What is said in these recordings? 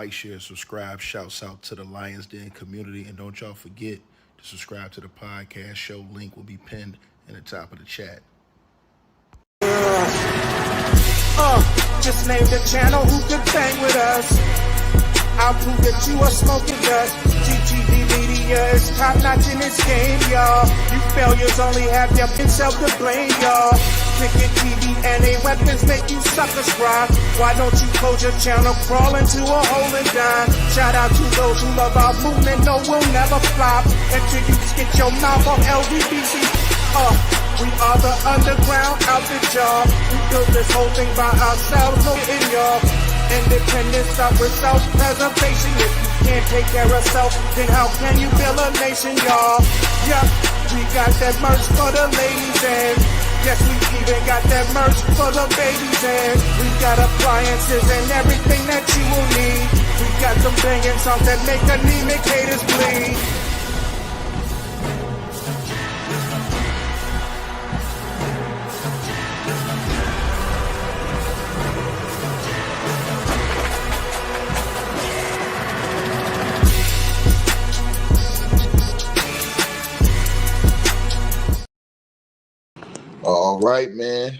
like, share, subscribe. Shouts out to the Lions Den community. And don't y'all forget to subscribe to the podcast show. Link will be pinned in the top of the chat. Just name the channel who could bang with us. I'll prove that you are smoking dust. GTV Media is top notch in this game, y'all. You failures only have yourself to blame, y'all. Cricket TV and a weapons make you suckers cry. Why don't you close your channel, crawl into a hole and die? Shout out to those who love our movement, no, we'll never flop until you get your mouth on LDBC. We are the underground out the job. We built this whole thing by ourselves, no in y'all. Independence start with self-preservation. If you can't take care of self, then how can you build a nation, y'all? Yup, we got that merch for the ladies and yes, we even got that merch for the babies and we got appliances and everything that you will need. We got some banging songs that make anemic haters bleed. All right, man.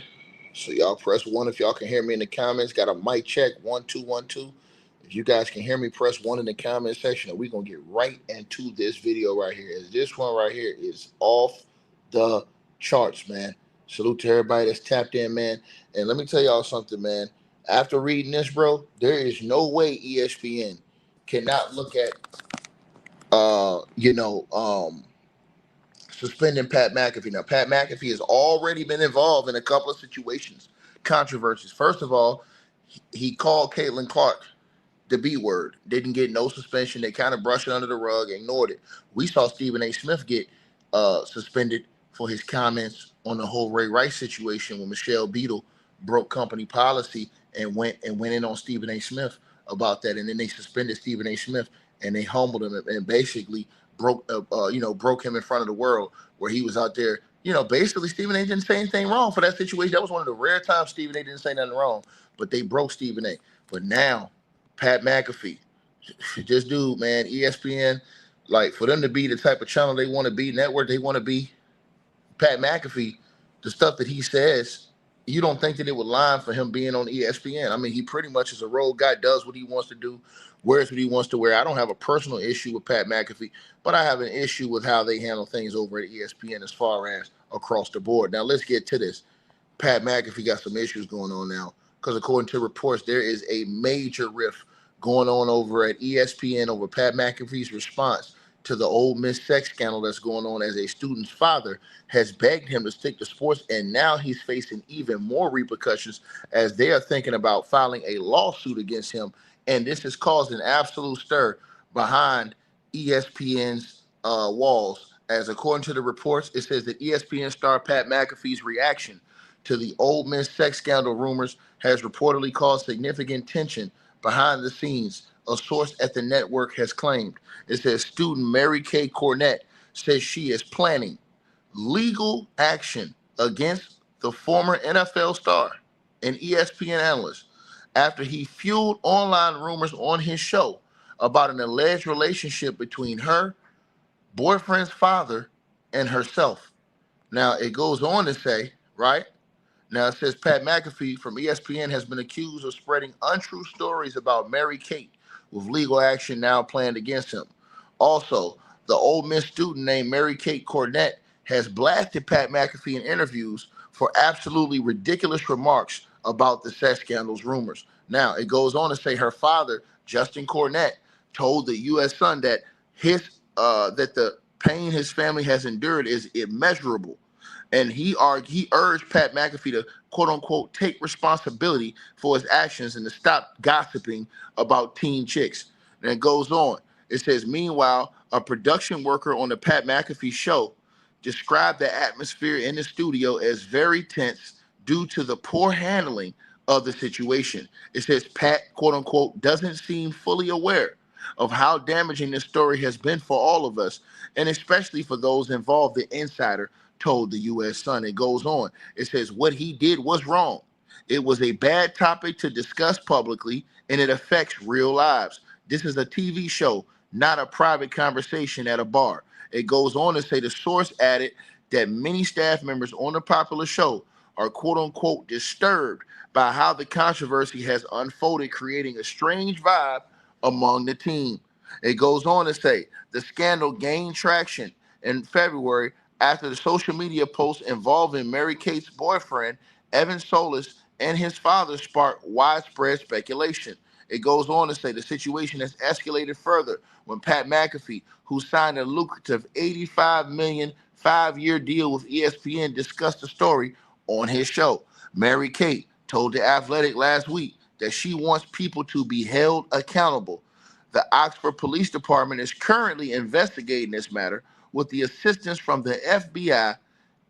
So y'all press 1 if y'all can hear me in the comments. Got a mic check, 1 2 1 2. If you guys can hear me, press 1 in the comment section, and we're gonna get right into this video right here. As this one right here is off the charts, man. Salute to everybody that's tapped in, man. And let me tell y'all something, man. After reading this, bro, there is no way ESPN cannot look at suspending Pat McAfee. Now, Pat McAfee has already been involved in a couple of situations, controversies. First of all, he called Caitlin Clark the B word, didn't get no suspension. They kind of brushed it under the rug, ignored it. We saw Stephen A. Smith get suspended for his comments on the whole Ray Rice situation when Michelle Beadle broke company policy and went in on Stephen A. Smith about that. And then they suspended Stephen A. Smith and they humbled him and basically broke him in front of the world where he was out there. Basically Stephen A. didn't say anything wrong for that situation. That was one of the rare times Stephen A. didn't say nothing wrong, but they broke Stephen A. But now Pat McAfee, this dude, man, ESPN, like for them to be the type of channel they want to be, network they want to be, Pat McAfee, the stuff that he says, you don't think that it would line for him being on ESPN. I mean, he pretty much is a road guy, does what he wants to do, wears what he wants to wear. I don't have a personal issue with Pat McAfee, but I have an issue with how they handle things over at ESPN as far as across the board. Now, let's get to this. Pat McAfee got some issues going on now because according to reports, there is a major rift going on over at ESPN over Pat McAfee's response to the Ole Miss sex scandal that's going on, as a student's father has begged him to stick to sports, and now he's facing even more repercussions as they are thinking about filing a lawsuit against him. And this has caused an absolute stir behind ESPN's walls, as according to the reports, it says that ESPN star Pat McAfee's reaction to the Ole Miss sex scandal rumors has reportedly caused significant tension behind the scenes, a source at the network has claimed. It says student Mary Kay Cornett says she is planning legal action against the former NFL star and ESPN analyst after he fueled online rumors on his show about an alleged relationship between her boyfriend's father and herself. Now, it goes on to say, right? Now, it says Pat McAfee from ESPN has been accused of spreading untrue stories about Mary Kate, with legal action now planned against him. Also, the Ole Miss student named Mary Kate Cornett has blasted Pat McAfee in interviews for absolutely ridiculous remarks about the sex scandals rumors. Now, it goes on to say her father, Justin Cornett, told the U.S. Sun that that the pain his family has endured is immeasurable. And he urged Pat McAfee to, quote unquote, take responsibility for his actions and to stop gossiping about teen chicks. And it goes on. It says, meanwhile, a production worker on the Pat McAfee show described the atmosphere in the studio as very tense due to the poor handling of the situation. It says Pat, quote unquote, doesn't seem fully aware of how damaging this story has been for all of us, and especially for those involved, the insider told the U.S. Sun. It goes on. It says what he did was wrong. It was a bad topic to discuss publicly, and it affects real lives. This is a TV show, not a private conversation at a bar. It goes on to say the source added that many staff members on the popular show are quote unquote disturbed by how the controversy has unfolded, creating a strange vibe among the team. It goes on to say the scandal gained traction in February after the social media post involving Mary Kate's boyfriend, Evan Solis, and his father sparked widespread speculation. It goes on to say the situation has escalated further when Pat McAfee, who signed a lucrative $85 million 5-year deal with ESPN, discussed the story on his show. Mary Kate told The Athletic last week that she wants people to be held accountable. The Oxford Police Department is currently investigating this matter with the assistance from the FBI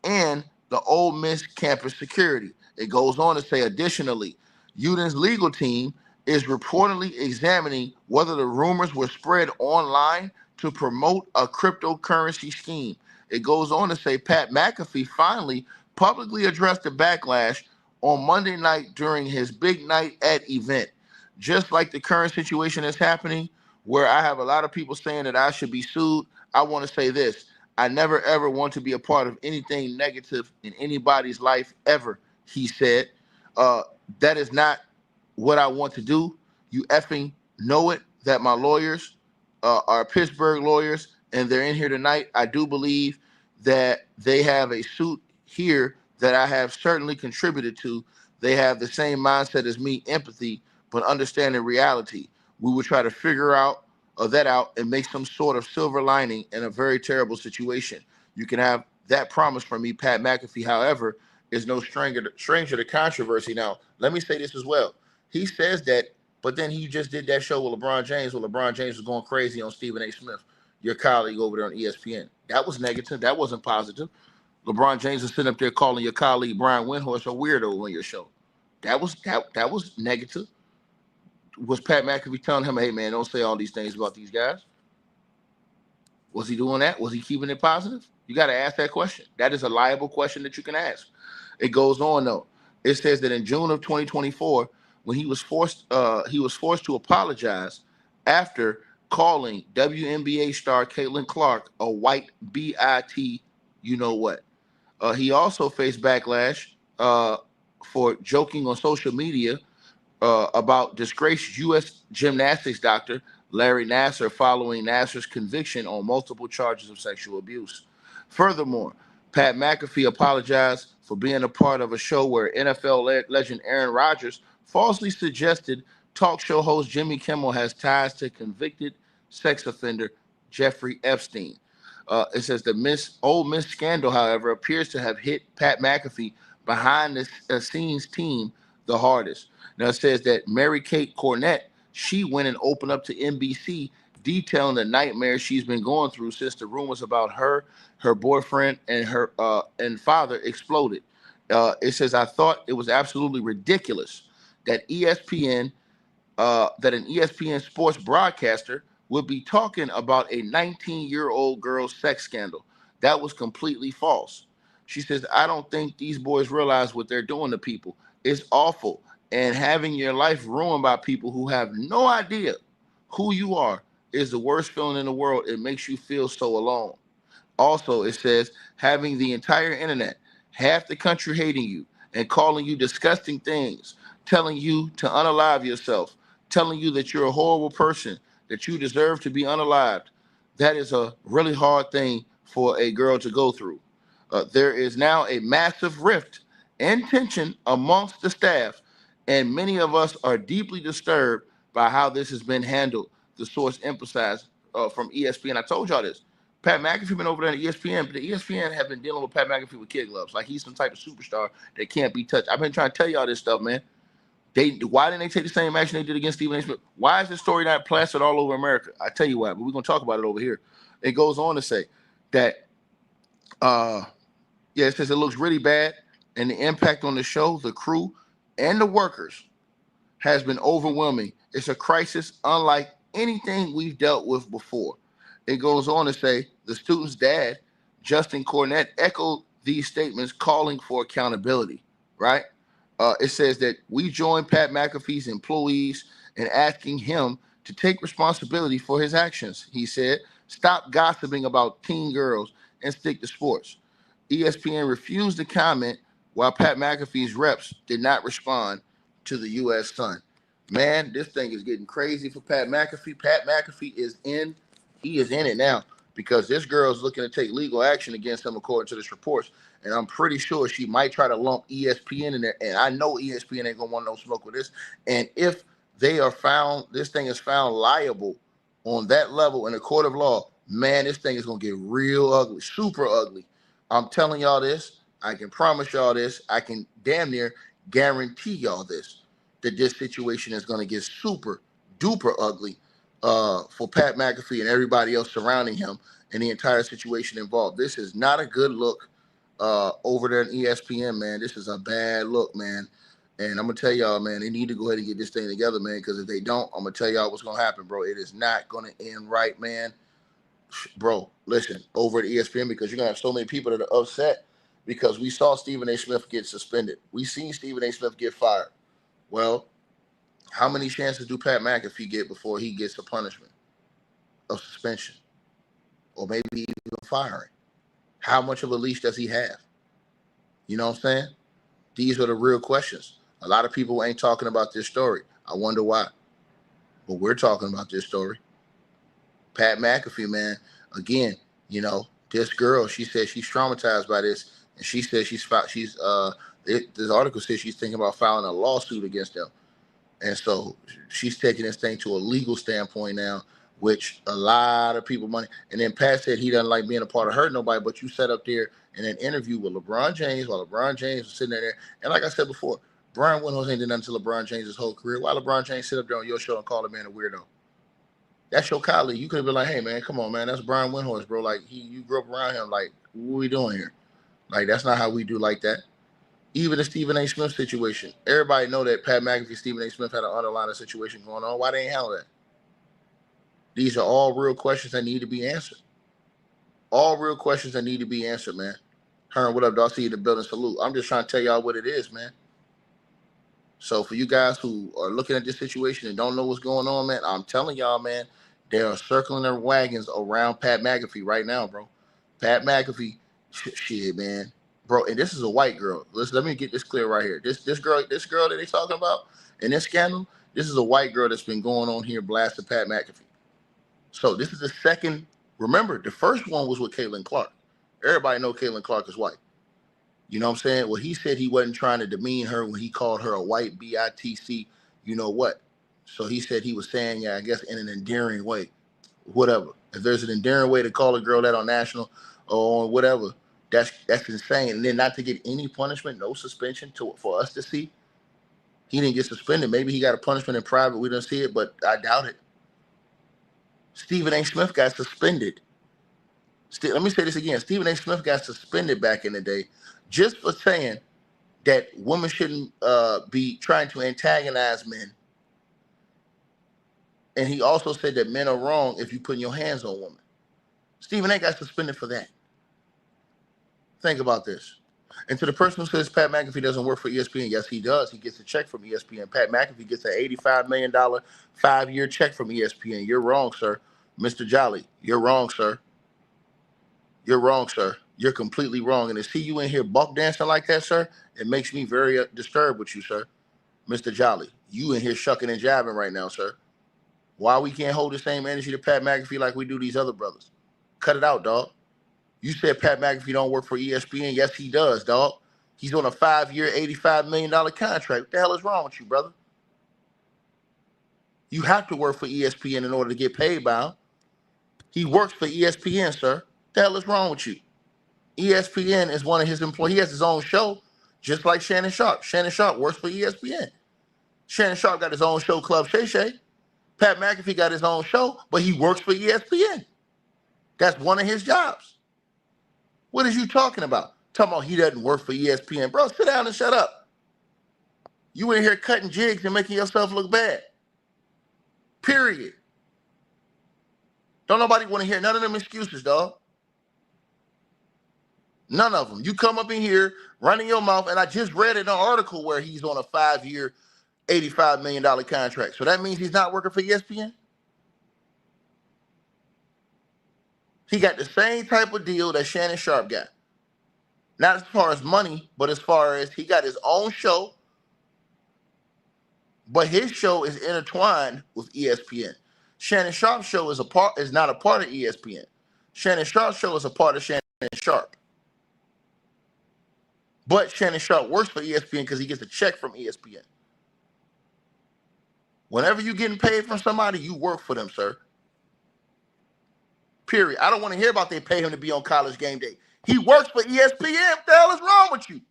and the Ole Miss campus security. It goes on to say, additionally, Uden's legal team is reportedly examining whether the rumors were spread online to promote a cryptocurrency scheme. It goes on to say Pat McAfee finally publicly addressed the backlash on Monday night during his Big Night at event. Just like the current situation that's happening, where I have a lot of people saying that I should be sued, I want to say this. I never ever want to be a part of anything negative in anybody's life ever, he said. Uh, that is not what I want to do. You effing know it that my lawyers are Pittsburgh lawyers and they're in here tonight. I do believe that they have a suit here that I have certainly contributed to. They have the same mindset as me, empathy, but understanding reality. We will try to figure out that out and make some sort of silver lining in a very terrible situation. You can have that promise from me, Pat McAfee. However, is no stranger to controversy. Now, let me say this as well. He says that, but then he just did that show with LeBron James, where LeBron James was going crazy on Stephen A. Smith, your colleague over there on ESPN. That was negative. That wasn't positive. LeBron James is sitting up there calling your colleague Brian Windhorst a weirdo on your show. That was negative. Was Pat McAfee telling him, hey man, don't say all these things about these guys? Was he doing that? Was he keeping it positive? You got to ask that question. That is a liable question that you can ask. It goes on though. It says that in June of 2024, when he was forced to apologize after calling WNBA star Caitlin Clark a white bit, you know what. He also faced backlash for joking on social media about disgraced U.S. gymnastics doctor Larry Nassar following Nassar's conviction on multiple charges of sexual abuse. Furthermore, Pat McAfee apologized for being a part of a show where NFL legend Aaron Rodgers falsely suggested talk show host Jimmy Kimmel has ties to convicted sex offender Jeffrey Epstein. It says the Ole Miss scandal, however, appears to have hit Pat McAfee behind the scenes team the hardest. Now it says that Mary Kate Cornett, she went and opened up to NBC detailing the nightmare she's been going through since the rumors about her boyfriend, and her and father exploded. It says, I thought it was absolutely ridiculous that that an ESPN sports broadcaster would be talking about a 19-year-old girl's sex scandal. That was completely false. She says, I don't think these boys realize what they're doing to people. It's awful. And having your life ruined by people who have no idea who you are is the worst feeling in the world. It makes you feel so alone. Also, it says having the entire internet, half the country hating you and calling you disgusting things, telling you to unalive yourself, telling you that you're a horrible person, that you deserve to be unalived. That is a really hard thing for a girl to go through. There is now a massive rift and tension amongst the staff, and many of us are deeply disturbed by how this has been handled. The source emphasized from ESPN. I told y'all this. Pat McAfee been over there at ESPN, but the ESPN have been dealing with Pat McAfee with kid gloves, like he's some type of superstar that can't be touched. I've been trying to tell y'all this stuff, man. Why didn't they take the same action they did against Stephen A. Smith? Why is this story not plastered all over America? I tell you why, but we're gonna talk about it over here. It goes on to say that it says it looks really bad, and the impact on the show, the crew, and the workers has been overwhelming. It's a crisis unlike anything we've dealt with before. It goes on to say the student's dad, Justin Cornett, echoed these statements calling for accountability, right? It says that we joined Pat McAfee's employees in asking him to take responsibility for his actions. He said, "Stop gossiping about teen girls and stick to sports." ESPN refused to comment while Pat McAfee's reps did not respond to the U.S. Sun. Man, this thing is getting crazy for Pat McAfee. Pat McAfee is in. He is in it now because this girl is looking to take legal action against him, according to this reports. And I'm pretty sure she might try to lump ESPN in there. And I know ESPN ain't gonna want no smoke with this. And if they are found, this thing is found liable on that level in a court of law, man, this thing is gonna get real ugly, super ugly. I'm telling y'all this. I can promise y'all this. I can damn near guarantee y'all this, that this situation is gonna get super duper ugly for Pat McAfee and everybody else surrounding him and the entire situation involved. This is not a good look over there in ESPN, man. This is a bad look, man. And I'm gonna tell y'all, man, they need to go ahead and get this thing together, man. Because if they don't, I'm gonna tell y'all what's gonna happen, bro. It is not gonna end right, man. Bro, listen, over at ESPN, because you're gonna have so many people that are upset because we saw Stephen A. Smith get suspended. We seen Stephen A. Smith get fired. Well, how many chances do Pat McAfee get before he gets a punishment of suspension, or maybe even firing? How much of a leash does he have? You know what I'm saying? These are the real questions. A lot of people ain't talking about this story. I wonder why. But we're talking about this story. Pat McAfee, man, again, you know, this girl, she said she's traumatized by this, and she says this article says she's thinking about filing a lawsuit against them. And so she's taking this thing to a legal standpoint now, which a lot of people money. And then Pat said he doesn't like being a part of hurting nobody, but you sat up there in an interview with LeBron James while LeBron James was sitting there. And like I said before, Brian Windhorst ain't did nothing to LeBron James' whole career. Why LeBron James sit up there on your show and call the man a weirdo? That's your colleague. You could have been like, hey, man, come on, man. That's Brian Windhorst, bro. Like, you grew up around him. Like, what are we doing here? Like, that's not how we do like that. Even the Stephen A. Smith situation. Everybody know that Pat McAfee, Stephen A. Smith had an underlying situation going on. Why they ain't handle that? These are all real questions that need to be answered. All real questions that need to be answered, man. Hearn, what up, dog? See you in the building. Salute. I'm just trying to tell y'all what it is, man. So for you guys who are looking at this situation and don't know what's going on, man, I'm telling y'all, man, they are circling their wagons around Pat McAfee right now, bro. Pat McAfee, shit, man. Bro, and this is a white girl. Let me get this clear right here. This girl that they talking about in this scandal, this is a white girl that's been going on here blasting Pat McAfee. So this is the second. Remember, the first one was with Caitlin Clark. Everybody know Caitlin Clark is white. You know what I'm saying? Well, he said he wasn't trying to demean her when he called her a white BITC, you know what? So he said he was saying, yeah, I guess in an endearing way. Whatever. If there's an endearing way to call a girl that on national or whatever, that's insane. And then not to get any punishment, no suspension for us to see. He didn't get suspended. Maybe he got a punishment in private. We didn't see it, but I doubt it. Stephen A. Smith got suspended. Let me say this again. Stephen A. Smith got suspended back in the day just for saying that women shouldn't be trying to antagonize men. And he also said that men are wrong if you put your hands on women. Stephen A. got suspended for that. Think about this. And to the person who says Pat McAfee doesn't work for ESPN, yes, he does. He gets a check from ESPN. Pat McAfee gets an $85 million 5-year check from ESPN. You're wrong, sir. Mr. Jolly, you're wrong, sir. You're wrong, sir. You're completely wrong. And to see you in here buck dancing like that, sir, it makes me very disturbed with you, sir. Mr. Jolly, you in here shucking and jabbing right now, sir. Why we can't hold the same energy to Pat McAfee like we do these other brothers? Cut it out, dog. You said Pat McAfee don't work for ESPN. Yes, he does, dog. He's on a 5-year, $85 million contract. What the hell is wrong with you, brother? You have to work for ESPN in order to get paid by him. He works for ESPN, sir. What the hell is wrong with you? ESPN is one of his employees. He has his own show, just like Shannon Sharp. Shannon Sharp works for ESPN. Shannon Sharp got his own show, Club Shay Shay. Pat McAfee got his own show, but he works for ESPN. That's one of his jobs. What is you talking about? Talking about he doesn't work for ESPN. Bro, sit down and shut up. You in here cutting jigs and making yourself look bad. Period. Don't nobody want to hear none of them excuses, dog. None of them. You come up in here running your mouth, and I just read an article where he's on a 5-year, $85 million contract. So that means he's not working for ESPN? He got the same type of deal that Shannon Sharp got. Not as far as money, but as far as he got his own show, but his show is intertwined with ESPN. Shannon Sharp's show is not a part of ESPN. Shannon Sharp's show is a part of Shannon Sharp. But Shannon Sharp works for ESPN because he gets a check from ESPN. Whenever you're getting paid from somebody, you work for them, sir. Period. I don't want to hear about they pay him to be on College Game Day. He works for ESPN. What the hell is wrong with you?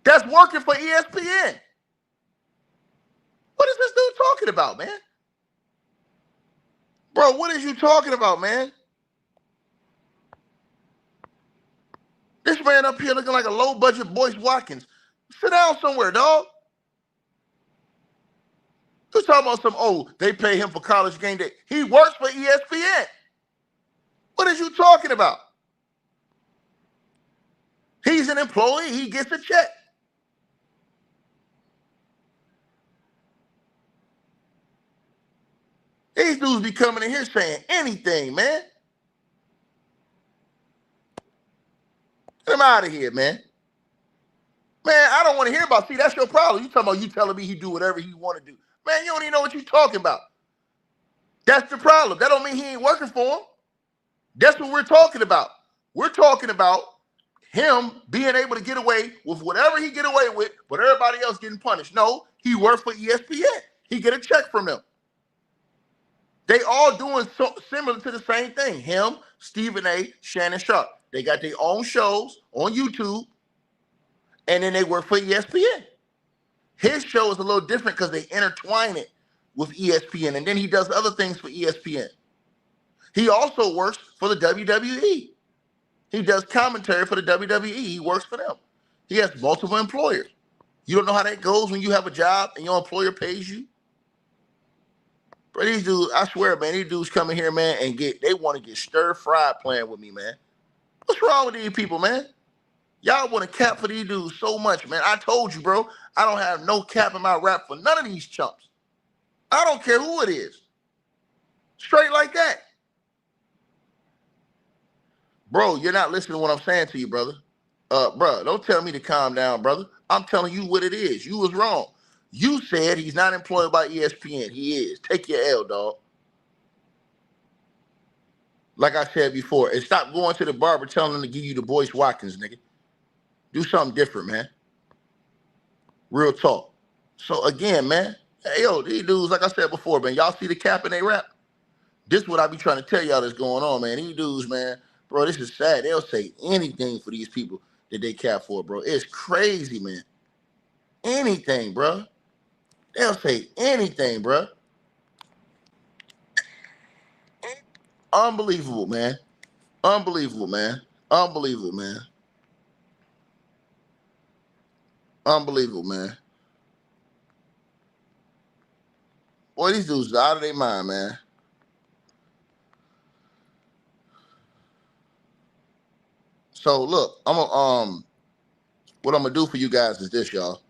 That's working for ESPN. What is this dude talking about, man? Bro, what is you talking about, man? This man up here looking like a low-budget Boyce Watkins. Sit down somewhere, dog. You talking about they pay him for College Game Day. He works for ESPN. What is you talking about? He's an employee. He gets a check. These dudes be coming in here saying anything, man. Get him out of here, man. Man, I don't want to hear about. See, that's your problem. You talking about you telling me he do whatever he want to do. Man, you don't even know what you talking about. That's the problem. That don't mean he ain't working for him. That's what we're talking about. We're talking about him being able to get away with whatever he get away with, but everybody else getting punished. No, he works for ESPN. He get a check from them. They all doing similar to the same thing. Him, Stephen A., Shannon Sharp. They got their own shows on YouTube, and then they work for ESPN. His show is a little different because they intertwine it with ESPN, and then he does other things for ESPN. He also works for the WWE. He does commentary for the WWE. He works for them. He has multiple employers. You don't know how that goes when you have a job and your employer pays you? But these dudes, I swear, man, these dudes come in here, man, and they want to get stir-fried playing with me, man. What's wrong with these people, man? Y'all want to cap for these dudes so much, man. I told you, bro, I don't have no cap in my rap for none of these chumps. I don't care who it is. Straight like that. Bro, you're not listening to what I'm saying to you, brother. Bro, don't tell me to calm down, brother. I'm telling you what it is. You was wrong. You said he's not employed by ESPN. He is. Take your L, dog. Like I said before, and stop going to the barber telling him to give you the Boyce Watkins, nigga. Do something different, man. Real talk. So again, man, hey, yo, these dudes, like I said before, man, y'all see the cap in they rap? This is what I be trying to tell y'all that's going on, man. These dudes, man, bro, this is sad. They'll say anything for these people that they cap for, bro. It's crazy, man. Anything, bro. They'll say anything, bro. Unbelievable, man. Unbelievable, man. Unbelievable, man. Unbelievable, man. Boy, these dudes are out of their mind, man. So look, what I'm gonna do for you guys is this, y'all.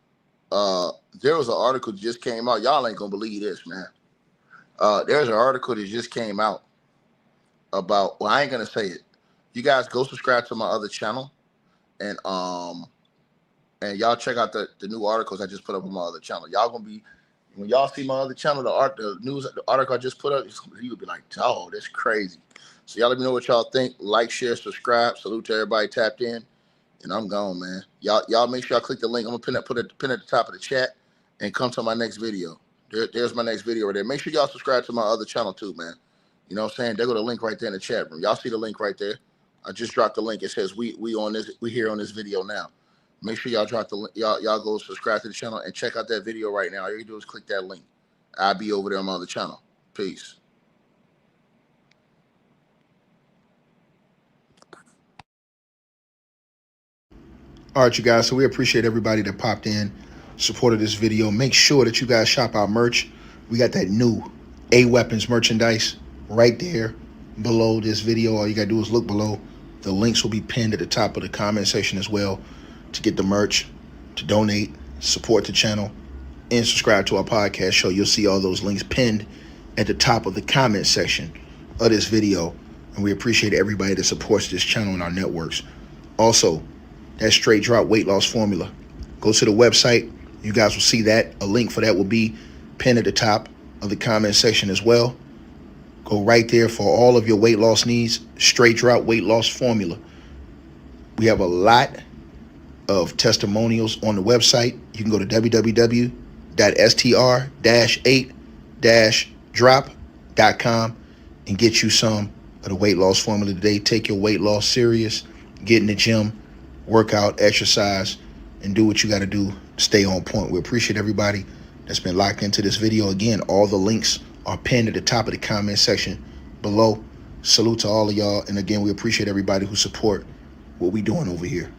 There was an article that just came out. Y'all ain't gonna believe this, man. There's an article that just came out about, well, I ain't gonna say it. You guys go subscribe to my other channel, and y'all check out the new articles I just put up on my other channel. Y'all gonna be, when y'all see my other channel, the article I just put up, you would be like, oh, that's crazy. So y'all let me know what y'all think. Like, share, subscribe. Salute to everybody tapped in. And I'm gone, man. Y'all make sure y'all click the link. I'm gonna put it at the top of the chat and come to my next video. There's my next video right there. Make sure y'all subscribe to my other channel too, man. You know what I'm saying? There go the link right there in the chat room. Y'all see the link right there? I just dropped the link. It says we here on this video now. Make sure y'all drop the link. Y'all go subscribe to the channel and check out that video right now. All you do is click that link. I'll be over there on my other channel. Peace. All right, you guys, so we appreciate everybody that popped in, supported this video. Make sure that you guys shop our merch. We got that new A-Weapons merchandise right there below this video. All you got to do is look below. The links will be pinned at the top of the comment section as well to get the merch, to donate, support the channel, and subscribe to our podcast show. You'll see all those links pinned at the top of the comment section of this video. And And we appreciate everybody that supports this channel and our networks. Also, that straight drop weight loss formula. Go to the website. You guys will see that. A link for that will be pinned at the top of the comment section as well. Go right there for all of your weight loss needs. Straight drop weight loss formula. We have a lot of testimonials on the website. You can go to www.str-8-drop.com and get you some of the weight loss formula today. Take your weight loss serious. Get in the gym, work out, exercise, and do what you got to do to stay on point. We appreciate everybody that's been locked into this video. Again, all the links are pinned at the top of the comment section below. Salute to all of y'all. And again, we appreciate everybody who support what we doing over here.